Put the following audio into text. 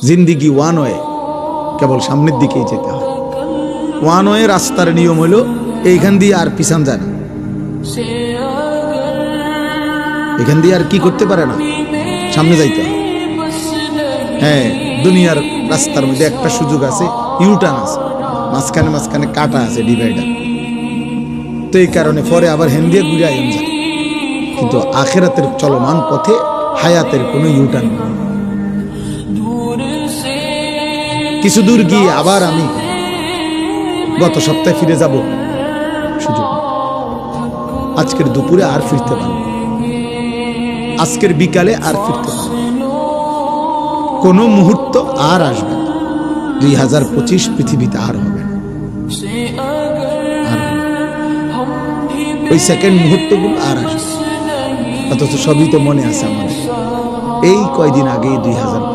জিন্দিগি one way, কেবল সামনের দিকেই যেতে হয়। ওয়ান ওয়ে রাস্তার নিয়ম হলো এইখান দিয়ে আর পিছন যায় না, এখান দিয়ে আর কি করতে পারে না, সামনে যাইতে হয়। হ্যাঁ, দুনিয়ার রাস্তার মধ্যে একটা সুযোগ আছে, ইউটার্ন আছে, মাঝখানে মাঝখানে কাটা আছে, ডিভাইডার। তো এই কারণে পরে আবার হ্যান দিয়ে ঘুরে আইন যায়। কিন্তু আখেরাতের চলমান পথে হায়াতের কোনো ইউটার্ন নেই। কিছু দূর গিয়ে আবার আমি গত সপ্তাহে ফিরে যাব, সুযোগ নেই। আজকের দুপুরে আর ফিরতে পারবো, আজকের বিকালে আর ফিরতে পারবো, কোনো মুহূর্ত আর আসবে না। 2025 পৃথিবীতে আর হবে না, ওই সেকেন্ড মুহূর্তগুলো আর আসবে। অথচ সবই তো মনে আছে আমাদের। এই কয়দিন আগে 2025